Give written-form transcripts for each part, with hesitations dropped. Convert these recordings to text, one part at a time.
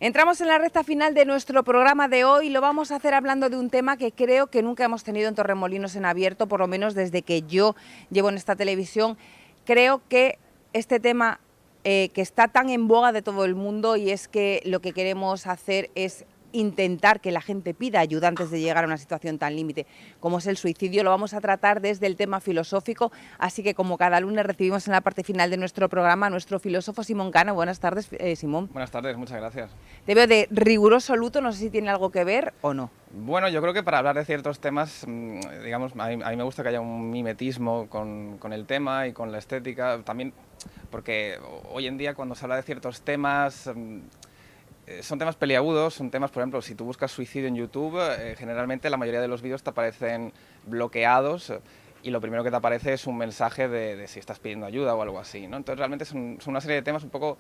Entramos en la recta final de nuestro programa de hoy y lo vamos a hacer hablando de un tema que creo que nunca hemos tenido en Torremolinos en abierto, por lo menos desde que yo llevo en esta televisión. Creo que este tema que está tan en boga de todo el mundo, y es que lo que queremos hacer es intentar que la gente pida ayuda antes de llegar a una situación tan límite como es el suicidio. Lo vamos a tratar desde el tema filosófico, así que como cada lunes recibimos en la parte final de nuestro programa a nuestro filósofo Simón Cano. Buenas tardes, Simón. Buenas tardes, muchas gracias. Te veo de riguroso luto, no sé si tiene algo que ver o no. Bueno, yo creo que para hablar de ciertos temas, digamos, a mí me gusta que haya un mimetismo con el tema y con la estética, también porque hoy en día cuando se habla de ciertos temas, son temas peliagudos, son temas, por ejemplo, si tú buscas suicidio en YouTube, generalmente la mayoría de los vídeos te aparecen bloqueados y lo primero que te aparece es un mensaje de si estás pidiendo ayuda o algo así, ¿no? Entonces realmente son una serie de temas un poco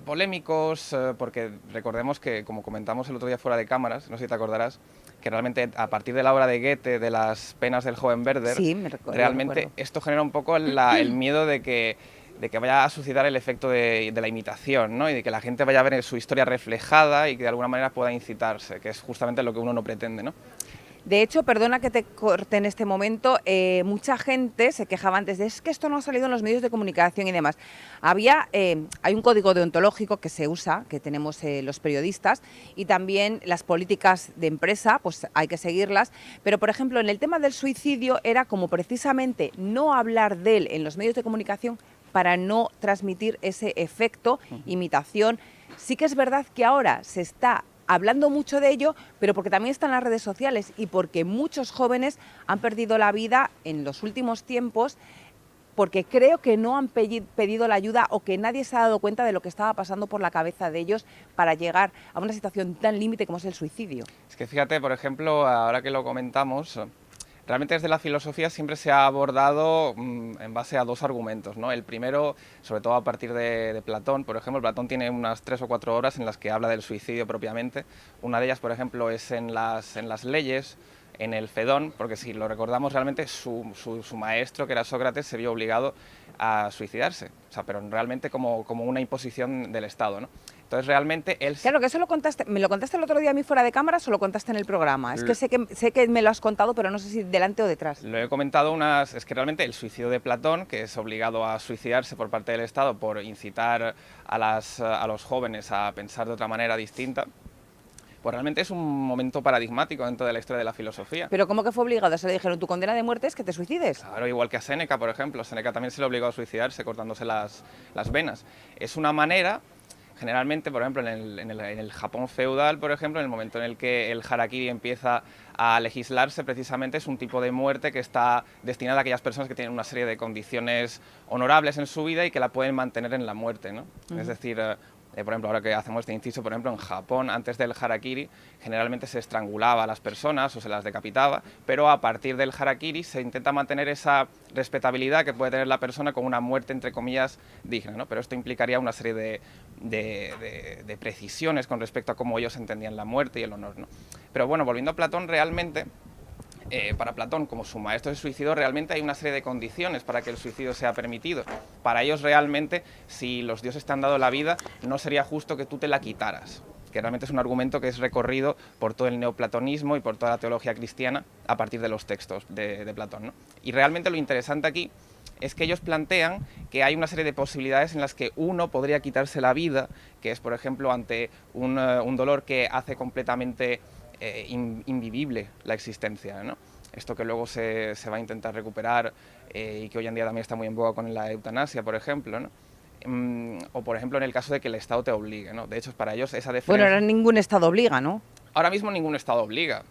polémicos, porque recordemos que, como comentamos el otro día fuera de cámaras, no sé si te acordarás, que realmente a partir de la obra de Goethe, de las penas del joven Werther, Sí, realmente esto genera un poco el miedo de que vaya a suscitar el efecto de la imitación, ¿no? Y de que la gente vaya a ver su historia reflejada y que de alguna manera pueda incitarse, que es justamente lo que uno no pretende, ¿no? De hecho, perdona que te corte en este momento, mucha gente se quejaba antes de es que esto no ha salido en los medios de comunicación y demás. Hay un código deontológico que se usa, que tenemos los periodistas, y también las políticas de empresa, pues hay que seguirlas. Pero, por ejemplo, en el tema del suicidio era como precisamente no hablar de él en los medios de comunicación para no transmitir ese efecto, imitación. Sí que es verdad que ahora se está hablando mucho de ello, pero porque también están las redes sociales y porque muchos jóvenes han perdido la vida en los últimos tiempos porque creo que no han pedido la ayuda o que nadie se ha dado cuenta de lo que estaba pasando por la cabeza de ellos para llegar a una situación tan límite como es el suicidio. Es que fíjate, por ejemplo, ahora que lo comentamos, realmente desde la filosofía siempre se ha abordado en base a dos argumentos, ¿no? El primero, sobre todo a partir de Platón, por ejemplo, Platón tiene unas 3 o 4 horas en las que habla del suicidio propiamente. Una de ellas, por ejemplo, es en las leyes, en el Fedón, porque si lo recordamos realmente su maestro, que era Sócrates, se vio obligado a suicidarse, o sea, pero realmente como una imposición del Estado, ¿no? Entonces realmente él... Claro, que eso me lo contaste el otro día a mí fuera de cámaras o lo contaste en el programa. Es que sé que me lo has contado, pero no sé si delante o detrás. Lo he comentado es que realmente el suicidio de Platón, que es obligado a suicidarse por parte del Estado por incitar a los jóvenes a pensar de otra manera distinta, pues realmente es un momento paradigmático dentro de la historia de la filosofía. ¿Pero cómo que fue obligado? Se le dijeron, tu condena de muerte es que te suicides. Claro, igual que a Séneca, por ejemplo. Séneca también se le obligó a suicidarse cortándose las venas. Es una manera... Generalmente, por ejemplo, en el Japón feudal, por ejemplo, en el momento en el que el harakiri empieza a legislarse, precisamente es un tipo de muerte que está destinada a aquellas personas que tienen una serie de condiciones honorables en su vida y que la pueden mantener en la muerte, ¿no? Es decir, por ejemplo, ahora que hacemos este inciso, por ejemplo, en Japón, antes del harakiri, generalmente se estrangulaba a las personas o se las decapitaba, pero a partir del harakiri se intenta mantener esa respetabilidad que puede tener la persona con una muerte, entre comillas, digna, ¿no? Pero esto implicaría una serie de precisiones con respecto a cómo ellos entendían la muerte y el honor, ¿no? Pero bueno, volviendo a Platón, realmente... para Platón, como su maestro se suicidó, realmente hay una serie de condiciones para que el suicidio sea permitido. Para ellos realmente, si los dioses te han dado la vida, no sería justo que tú te la quitaras, que realmente es un argumento que es recorrido por todo el neoplatonismo y por toda la teología cristiana a partir de los textos de Platón, ¿no? Y realmente lo interesante aquí es que ellos plantean que hay una serie de posibilidades en las que uno podría quitarse la vida, que es, por ejemplo, ante un dolor que hace completamente... invivible la existencia, ¿no? Esto que luego se va a intentar recuperar y que hoy en día también está muy en boga con la eutanasia, por ejemplo, ¿no? O por ejemplo en el caso de que el Estado te obligue, ¿no? De hecho, para ellos esa defensa... Bueno, ahora ningún Estado obliga, ¿no? Ahora mismo ningún Estado obliga,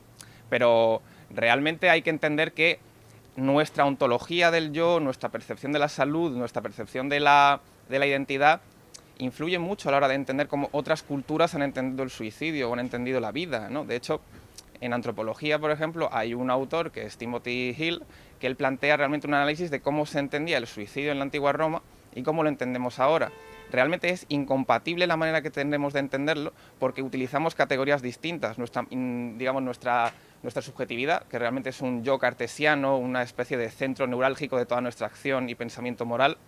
pero realmente hay que entender que nuestra ontología del yo, nuestra percepción de la salud, nuestra percepción de la identidad influye mucho a la hora de entender cómo otras culturas han entendido el suicidio o han entendido la vida, ¿no? De hecho, en antropología, por ejemplo, hay un autor que es Timothy Hill, que él plantea realmente un análisis de cómo se entendía el suicidio en la antigua Roma y cómo lo entendemos ahora. Realmente es incompatible la manera que tenemos de entenderlo porque utilizamos categorías distintas. Nuestra subjetividad, que realmente es un yo cartesiano, una especie de centro neurálgico de toda nuestra acción y pensamiento moral,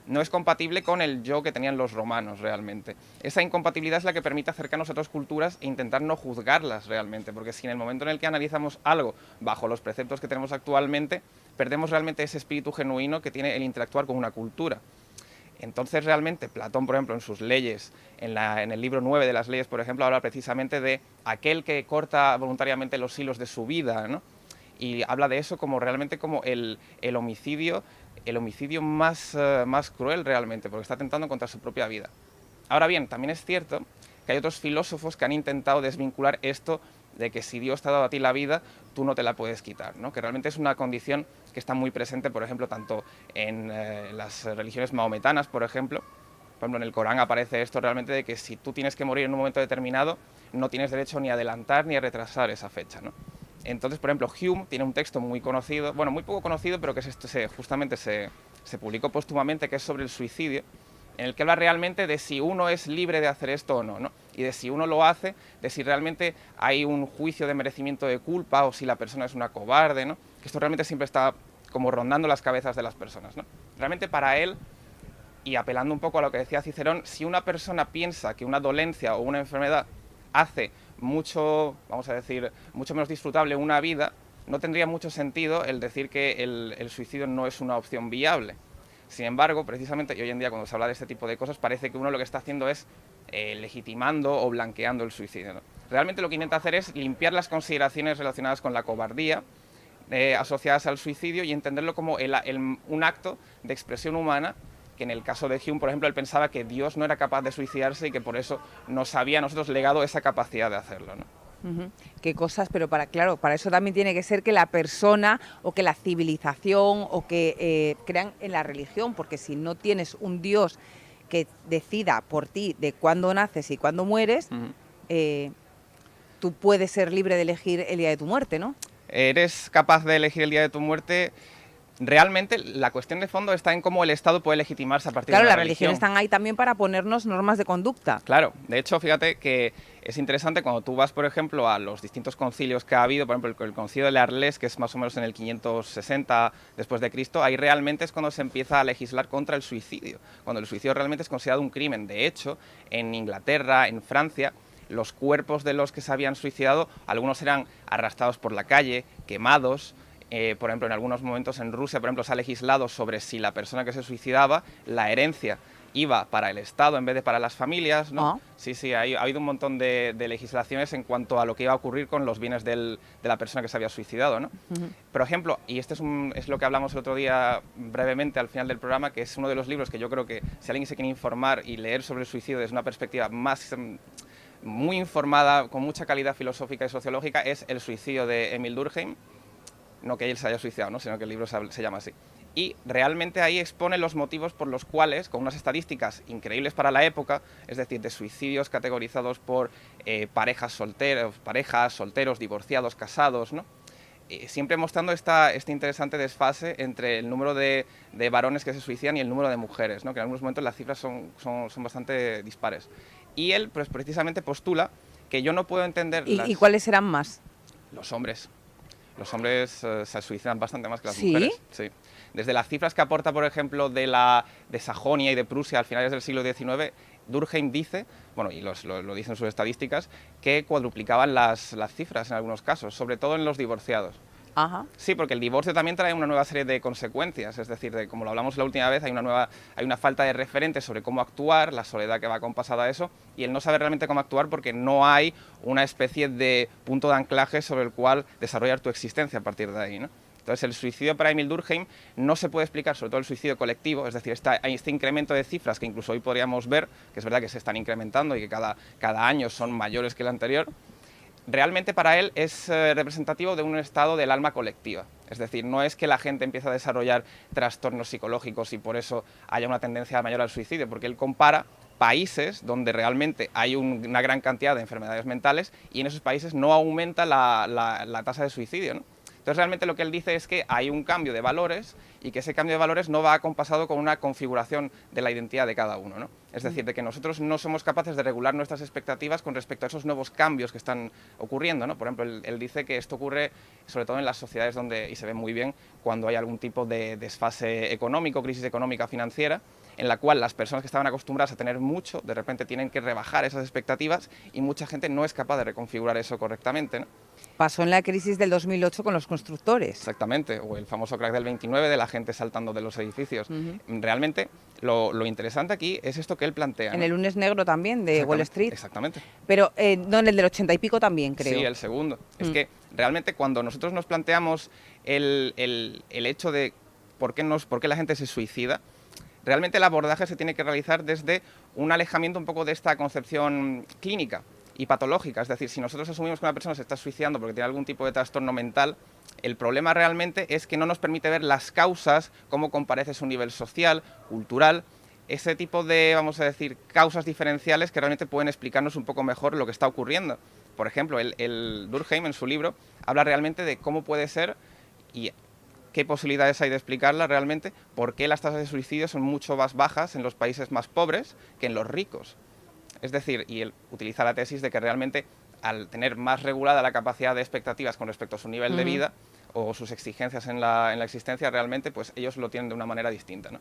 no es compatible con el yo que tenían los romanos realmente. Esa incompatibilidad es la que permite acercarnos a otras culturas e intentar no juzgarlas realmente, porque si en el momento en el que analizamos algo bajo los preceptos que tenemos actualmente, perdemos realmente ese espíritu genuino que tiene el interactuar con una cultura. Entonces realmente Platón, por ejemplo, en sus leyes, en el libro 9 de las leyes, por ejemplo, habla precisamente de aquel que corta voluntariamente los hilos de su vida, ¿no? Y habla de eso como realmente como el homicidio más cruel realmente, porque está atentando contra su propia vida. Ahora bien, también es cierto que hay otros filósofos que han intentado desvincular esto de que si Dios te ha dado a ti la vida, tú no te la puedes quitar, ¿no? Que realmente es una condición que está muy presente, por ejemplo, tanto en las religiones mahometanas, por ejemplo, en el Corán aparece esto realmente de que si tú tienes que morir en un momento determinado, no tienes derecho ni a adelantar ni a retrasar esa fecha, ¿no? Entonces, por ejemplo, Hume tiene un texto muy conocido, bueno, muy poco conocido, pero que justamente se publicó póstumamente, que es sobre el suicidio, en el que habla realmente de si uno es libre de hacer esto o no, ¿no? Y de si uno lo hace, de si realmente hay un juicio de merecimiento de culpa o si la persona es una cobarde, ¿no? Que esto realmente siempre está como rondando las cabezas de las personas, ¿no? Realmente para él, y apelando un poco a lo que decía Cicerón, si una persona piensa que una dolencia o una enfermedad hace mucho, vamos a decir, mucho menos disfrutable una vida, no tendría mucho sentido el decir que el suicidio no es una opción viable. Sin embargo, precisamente, y hoy en día cuando se habla de este tipo de cosas, parece que uno lo que está haciendo es legitimando o blanqueando el suicidio, ¿no? Realmente lo que intenta hacer es limpiar las consideraciones relacionadas con la cobardía, asociadas al suicidio, y entenderlo como un acto de expresión humana, que en el caso de Hume, por ejemplo, él pensaba que Dios no era capaz de suicidarse y que por eso nos había a nosotros legado esa capacidad de hacerlo, ¿no? Qué cosas, pero claro, para eso también tiene que ser que la persona o que la civilización o que crean en la religión, porque si no tienes un Dios que decida por ti de cuándo naces y cuándo mueres, tú puedes ser libre de elegir el día de tu muerte, ¿no? Eres capaz de elegir el día de tu muerte. Realmente la cuestión de fondo está en cómo el Estado puede legitimarse a partir de una Claro, las religión. religiones están ahí también para ponernos normas de conducta. Claro, de hecho, fíjate que es interesante cuando tú vas, por ejemplo, a los distintos concilios que ha habido, por ejemplo, el concilio de Arles, que es más o menos en el 560 después de Cristo, ahí realmente es cuando se empieza a legislar contra el suicidio, cuando el suicidio realmente es considerado un crimen. De hecho, en Inglaterra, en Francia, los cuerpos de los que se habían suicidado, algunos eran arrastrados por la calle, quemados. Por ejemplo, en algunos momentos en Rusia, por ejemplo, se ha legislado sobre si la persona que se suicidaba, la herencia iba para el Estado en vez de para las familias, ¿no? Sí, ha habido un montón de legislaciones en cuanto a lo que iba a ocurrir con los bienes de la persona que se había suicidado, ¿no? Por ejemplo, y este es lo que hablamos el otro día brevemente al final del programa, que es uno de los libros que yo creo que si alguien se quiere informar y leer sobre el suicidio desde una perspectiva muy informada, con mucha calidad filosófica y sociológica, es El suicidio de Emil Durkheim. No que él se haya suicidado, ¿no? Sino que el libro se llama así. Y realmente ahí expone los motivos por los cuales, con unas estadísticas increíbles para la época, es decir, de suicidios categorizados por parejas, solteros, divorciados, casados, ¿no? Siempre mostrando este interesante desfase entre el número de varones que se suicidan y el número de mujeres, ¿no? Que en algunos momentos las cifras son bastante dispares. Y él, pues, precisamente postula que yo no puedo entender... ¿Y cuáles serán más? Los hombres. Los hombres se suicidan bastante más que las ¿Sí? mujeres. Sí. Desde las cifras que aporta, por ejemplo, de Sajonia y de Prusia a finales del siglo XIX, Durkheim dice, bueno, y lo dicen sus estadísticas, que cuadruplicaban las cifras en algunos casos, sobre todo en los divorciados. Ajá. Sí, porque el divorcio también trae una nueva serie de consecuencias, es decir, como lo hablamos la última vez, hay una falta de referentes sobre cómo actuar, la soledad que va acompasada a eso, y el no saber realmente cómo actuar porque no hay una especie de punto de anclaje sobre el cual desarrollar tu existencia a partir de ahí, ¿no? Entonces, el suicidio para Emil Durkheim no se puede explicar, sobre todo el suicidio colectivo, es decir, hay este incremento de cifras que incluso hoy podríamos ver, que es verdad que se están incrementando y que cada año son mayores que el anterior. Realmente para él es representativo de un estado del alma colectiva. Es decir, no es que la gente empiece a desarrollar trastornos psicológicos y por eso haya una tendencia mayor al suicidio, porque él compara países donde realmente hay una gran cantidad de enfermedades mentales y en esos países no aumenta la tasa de suicidio, ¿no? Entonces realmente lo que él dice es que hay un cambio de valores y que ese cambio de valores no va acompasado con una configuración de la identidad de cada uno, ¿no? Es decir, de que nosotros no somos capaces de regular nuestras expectativas con respecto a esos nuevos cambios que están ocurriendo, ¿no? Por ejemplo, él dice que esto ocurre sobre todo en las sociedades y se ve muy bien cuando hay algún tipo de desfase económico, crisis económica, financiera, en la cual las personas que estaban acostumbradas a tener mucho, de repente tienen que rebajar esas expectativas y mucha gente no es capaz de reconfigurar eso correctamente, ¿no? Pasó en la crisis del 2008 con los constructores. Exactamente, o el famoso crack del 29 de la gente saltando de los edificios. Realmente lo interesante aquí es esto que él plantea, En ¿no? el lunes negro también, de Wall Street. Exactamente. Pero no, en el del 80 y pico también, creo. Sí, el segundo. Es que realmente cuando nosotros nos planteamos el hecho de por qué la gente se suicida, realmente el abordaje se tiene que realizar desde un alejamiento un poco de esta concepción clínica y patológica. Es decir, si nosotros asumimos que una persona se está suicidando porque tiene algún tipo de trastorno mental, el problema realmente es que no nos permite ver las causas, cómo comparece su nivel social, cultural, ese tipo de, vamos a decir, causas diferenciales que realmente pueden explicarnos un poco mejor lo que está ocurriendo. Por ejemplo, el Durkheim en su libro habla realmente de cómo puede ser y qué posibilidades hay de explicarla realmente, por qué las tasas de suicidio son mucho más bajas en los países más pobres que en los ricos. Es decir, y él utiliza la tesis de que realmente al tener más regulada la capacidad de expectativas con respecto a su nivel de vida o sus exigencias en la existencia, realmente pues ellos lo tienen de una manera distinta, ¿no?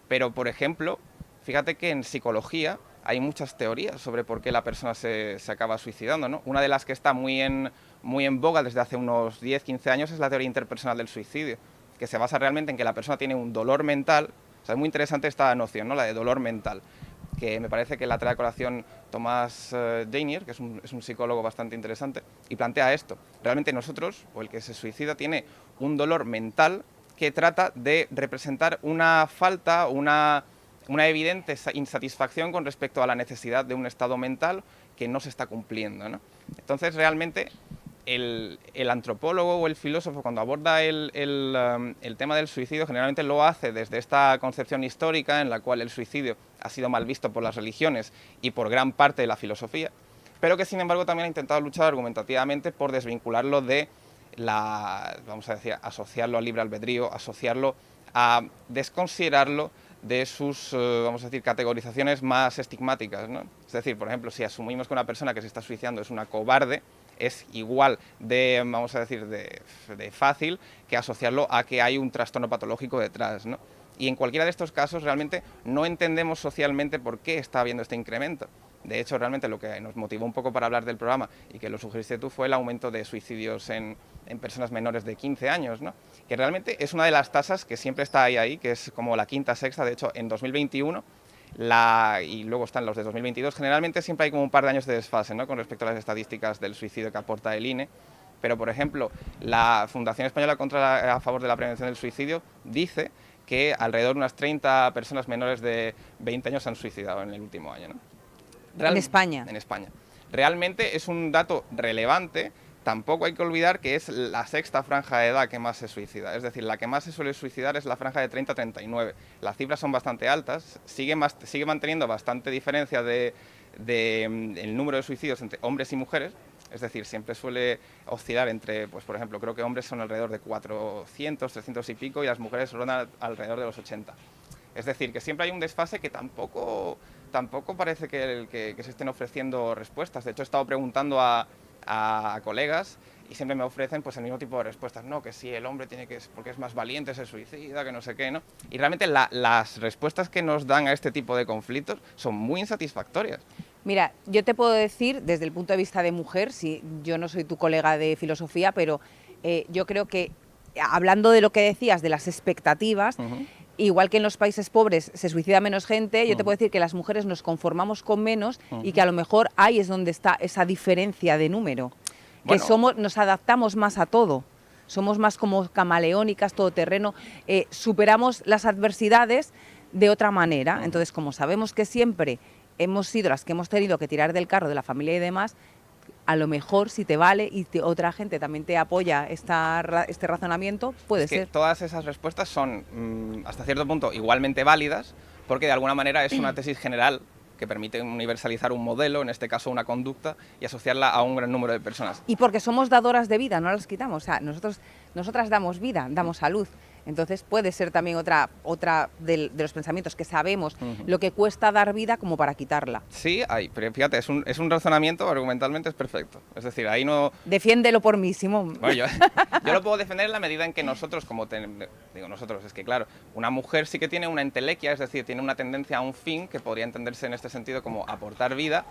Pero, por ejemplo, fíjate que en psicología hay muchas teorías sobre por qué la persona se acaba suicidando, ¿no? Una de las que está muy en boga desde hace unos 10, 15 años es la teoría interpersonal del suicidio, que se basa realmente en que la persona tiene un dolor mental. O sea, es muy interesante esta noción, ¿no? La de dolor mental, que me parece que la trae a colación Thomas Janier, que es un psicólogo bastante interesante, y plantea esto. Realmente nosotros, o el que se suicida, tiene un dolor mental que trata de representar una falta, una evidente insatisfacción con respecto a la necesidad de un estado mental que no se está cumpliendo, ¿no? Entonces, realmente, el antropólogo o el filósofo, cuando aborda el tema del suicidio, generalmente lo hace desde esta concepción histórica en la cual el suicidio ha sido mal visto por las religiones y por gran parte de la filosofía, pero que, sin embargo, también ha intentado luchar argumentativamente por desvincularlo de vamos a decir, asociarlo al libre albedrío, asociarlo a desconsiderarlo de sus, vamos a decir, categorizaciones más estigmáticas, ¿no? Es decir, por ejemplo, si asumimos que una persona que se está suicidando es una cobarde, es igual de, vamos a decir, de fácil que asociarlo a que hay un trastorno patológico detrás, ¿no? Y en cualquiera de estos casos realmente no entendemos socialmente por qué está habiendo este incremento. De hecho, realmente lo que nos motivó un poco para hablar del programa y que lo sugeriste tú fue el aumento de suicidios en personas menores de 15 años, ¿no? Que realmente es una de las tasas que siempre está ahí, que es como la quinta, sexta. De hecho, en 2021, y luego están los de 2022, generalmente siempre hay como un par de años de desfase, ¿no? Con respecto a las estadísticas del suicidio que aporta el INE. Pero, por ejemplo, la Fundación Española a favor de la prevención del suicidio dice que alrededor de unas 30 personas menores de 20 años se han suicidado en el último año, ¿no? En España. En España. Realmente es un dato relevante. Tampoco hay que olvidar que es la sexta franja de edad que más se suicida. Es decir, la que más se suele suicidar es la franja de 30 a 39. Las cifras son bastante altas, sigue manteniendo bastante diferencia el número de suicidios entre hombres y mujeres. Es decir, siempre suele oscilar entre, pues por ejemplo, creo que hombres son alrededor de 400, 300 y pico y las mujeres son alrededor de los 80. Es decir, que siempre hay un desfase que tampoco parece que se estén ofreciendo respuestas. De hecho, he estado preguntando a colegas y siempre me ofrecen pues el mismo tipo de respuestas, no, que si el hombre tiene que, porque es más valiente, se suicida, que no sé qué, ¿no? Y realmente las respuestas que nos dan a este tipo de conflictos son muy insatisfactorias. Mira, yo te puedo decir, desde el punto de vista de mujer, si yo no soy tu colega de filosofía, pero yo creo que, hablando de lo que decías, de las expectativas, igual que en los países pobres se suicida menos gente, yo te puedo decir que las mujeres nos conformamos con menos y que a lo mejor ahí es donde está esa diferencia de número. Bueno, que nos adaptamos más a todo, somos más como camaleónicas, todoterreno, superamos las adversidades de otra manera. Entonces, como sabemos que siempre hemos sido las que hemos tenido que tirar del carro de la familia y demás, a lo mejor si te vale y otra gente también te apoya este razonamiento, puede ser. Todas esas respuestas son hasta cierto punto igualmente válidas, porque de alguna manera es una tesis general que permite universalizar un modelo, en este caso una conducta, y asociarla a un gran número de personas. Y porque somos dadoras de vida, no las quitamos. O sea, nosotras damos vida, damos salud. Entonces puede ser también otra de los pensamientos, que sabemos lo que cuesta dar vida como para quitarla. Sí, pero fíjate, es un razonamiento, argumentalmente es perfecto. Es decir, ahí no... Defiéndelo por mí, Simón. Bueno, yo lo puedo defender en la medida en que nosotros, digo nosotros, es que claro, una mujer sí que tiene una entelequia, es decir, tiene una tendencia a un fin que podría entenderse en este sentido como aportar vida.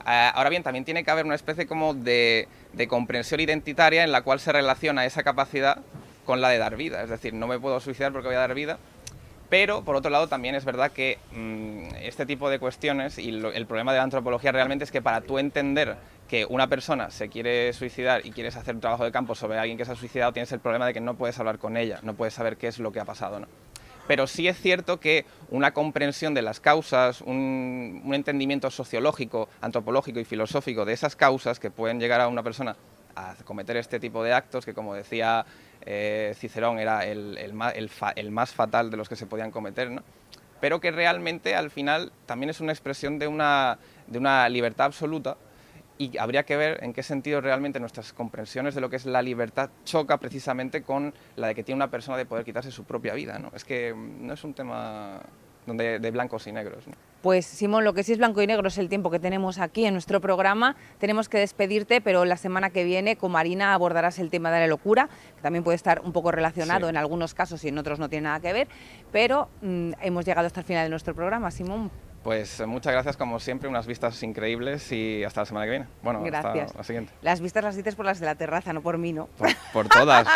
Ahora bien, también tiene que haber una especie como de comprensión identitaria en la cual se relaciona esa capacidad con la de dar vida. Es decir, no me puedo suicidar porque voy a dar vida, pero por otro lado también es verdad que este tipo de cuestiones y el problema de la antropología realmente es que para tú entender que una persona se quiere suicidar y quieres hacer un trabajo de campo sobre alguien que se ha suicidado, tienes el problema de que no puedes hablar con ella, no puedes saber qué es lo que ha pasado, ¿no? Pero sí es cierto que una comprensión de las causas, un entendimiento sociológico, antropológico y filosófico de esas causas que pueden llegar a una persona a cometer este tipo de actos, que como decía Cicerón era el más fatal de los que se podían cometer, ¿no? Pero que realmente al final también es una expresión de una libertad absoluta. Y habría que ver en qué sentido realmente nuestras comprensiones de lo que es la libertad choca precisamente con la de que tiene una persona de poder quitarse su propia vida, ¿no? Es que no es un tema de blancos y negros, ¿no? Pues Simón, lo que sí es blanco y negro es el tiempo que tenemos aquí en nuestro programa. Tenemos que despedirte, pero la semana que viene con Marina abordarás el tema de la locura, que también puede estar un poco relacionado en algunos casos y en otros no tiene nada que ver, pero hemos llegado hasta el final de nuestro programa, Simón. Pues muchas gracias, como siempre, unas vistas increíbles y hasta la semana que viene. Bueno, gracias. Hasta la siguiente. Las vistas las dices por las de la terraza, no por mí, ¿no? Por todas.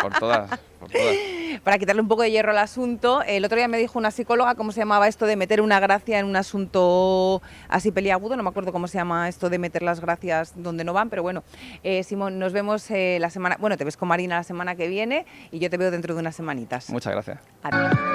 Para quitarle un poco de hierro al asunto, el otro día me dijo una psicóloga cómo se llamaba esto de meter una gracia en un asunto así peliagudo, no me acuerdo cómo se llama esto de meter las gracias donde no van, pero bueno, Simón, nos vemos la semana, bueno, te ves con Marina la semana que viene y yo te veo dentro de unas semanitas. Muchas gracias. Adiós.